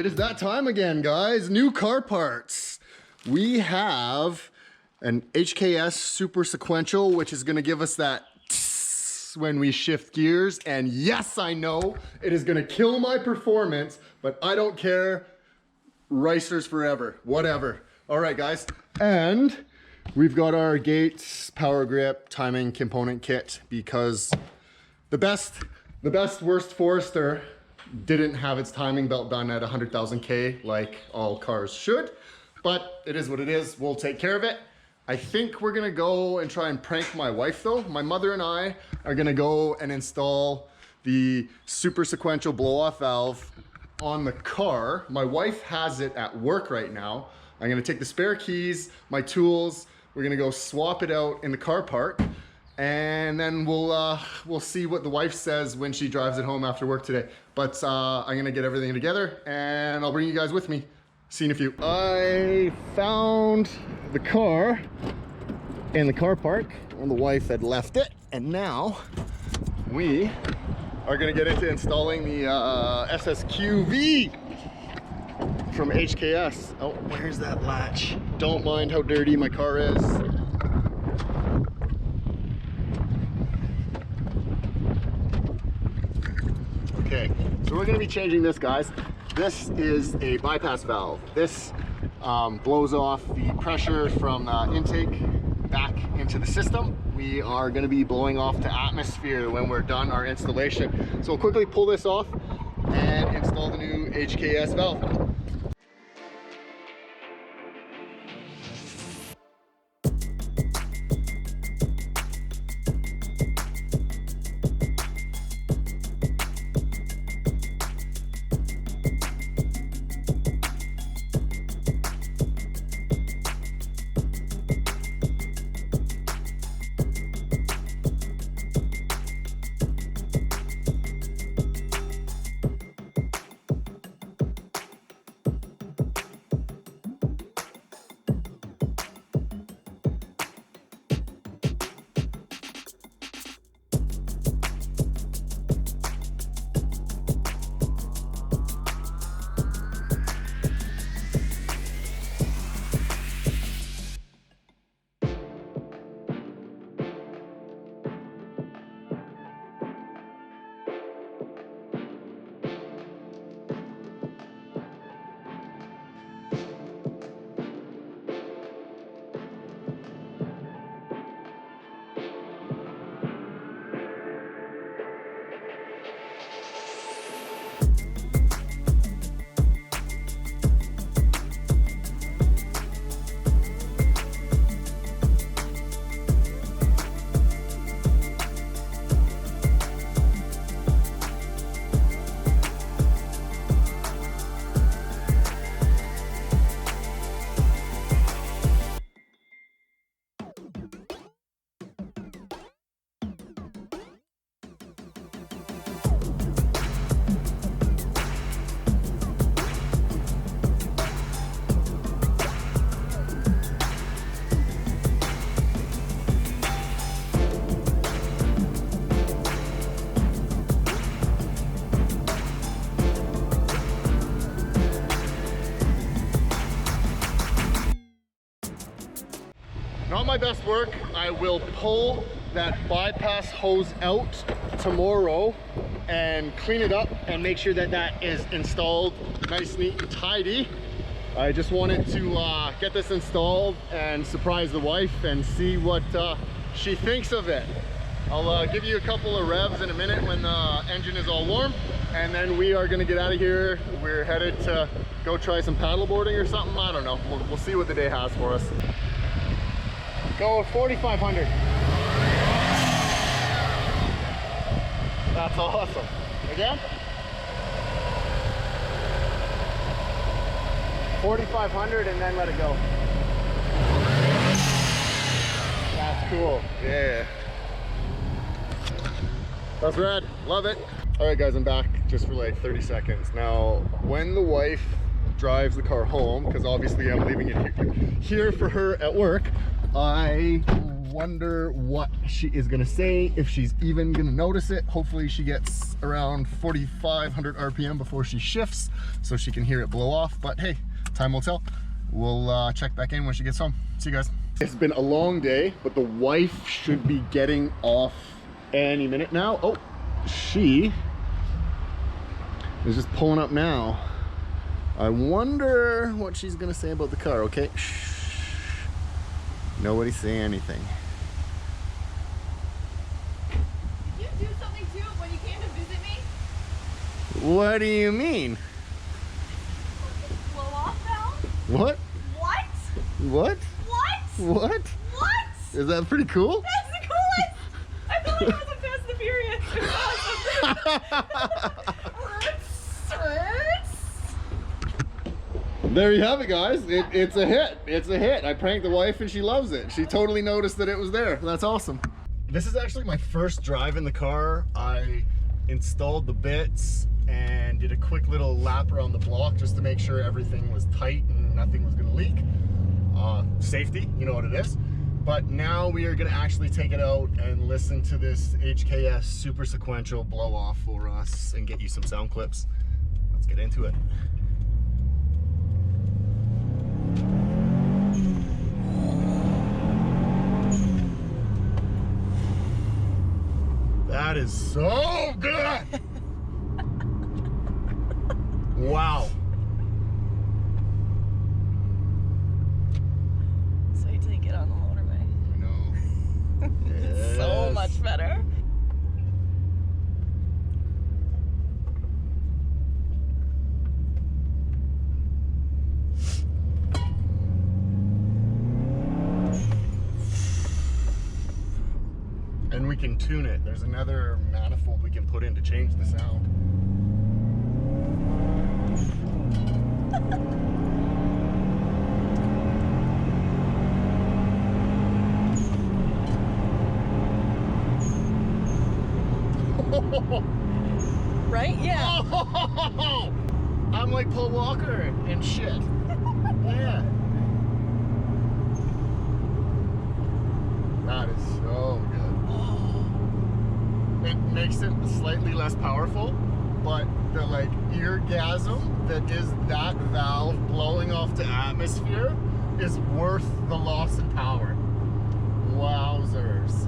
it is that time again, guys. New car parts. We have an HKS Super Sequential, which is gonna give us that when we shift gears. And yes, I know it is gonna kill my performance, but I don't care. Racers forever, whatever. All right, guys. And we've got our Gates power grip timing component kit because the best worst Forester didn't have its timing belt done at 100,000 K like all cars should, but it is what it is. We'll take care of it. I think we're gonna go and try and prank my wife though. My mother and I are gonna go and install the Super Sequential blow-off valve on the car. My wife has it at work right now. I'm gonna take the spare keys, my tools, we're gonna go swap it out in the car park, and then we'll see what the wife says when she drives it home after work today. But I'm gonna get everything together and I'll bring you guys with me. See you in a few. I found the car in the car park when the wife had left it, and now we are gonna get into installing the SSQV from HKS. Oh, where's that latch? Don't mind how dirty my car is. Okay, so we're gonna be changing this, guys. This is a bypass valve. This blows off the pressure from the intake back into the system. We are gonna be blowing off to atmosphere when we're done our installation. So we'll quickly pull this off and install the new HKS valve. Not my best work. I will pull that bypass hose out tomorrow and clean it up and make sure that that is installed nice, neat, and tidy. I just wanted to get this installed and surprise the wife and see what she thinks of it. I'll give you a couple of revs in a minute when the engine is all warm, and then we are gonna get out of here. We're headed to go try some paddleboarding or something. I don't know. We'll see what the day has for us. Go 4,500. That's awesome. Again? 4,500 and then let it go. That's cool. Yeah. That's rad. Love it. All right, guys, I'm back just for like 30 seconds. Now, when the wife drives the car home, because obviously I'm leaving it here for her at work, I wonder what she is gonna say, if she's even gonna notice it. Hopefully she gets around 4,500 RPM before she shifts so she can hear it blow off. But hey, time will tell. We'll check back in when she gets home. See you guys. It's been a long day, but the wife should be getting off any minute now. Oh, she is just pulling up now. I wonder what she's gonna say about the car. Okay, shh. Nobody say anything. Did you do something to it when you came to visit me? What do you mean? Blow off valve? What? What? What? What? What? What? Is that pretty cool? That's the coolest! I feel like it was a Fast and the Furious. There you have it, guys. It's a hit. It's a hit. I pranked the wife and she loves it. She totally noticed that it was there. That's awesome. This is actually my first drive in the car. I installed the bits and did a quick little lap around the block just to make sure everything was tight and nothing was gonna leak. Safety, you know what it is. But now we are gonna actually take it out and listen to this HKS Super Sequential blow off for us and get you some sound clips. Let's get into it. That is so good! Wow. So wait till you get on the motorway. I know. It's so much better. And we can tune it. There's another manifold we can put in to change the sound. Right? Yeah. Oh, I'm like Paul Walker and shit. Yeah. That is so good. It makes it slightly less powerful, but the like eargasm that is that valve blowing off to atmosphere is worth the loss in power. Wowzers.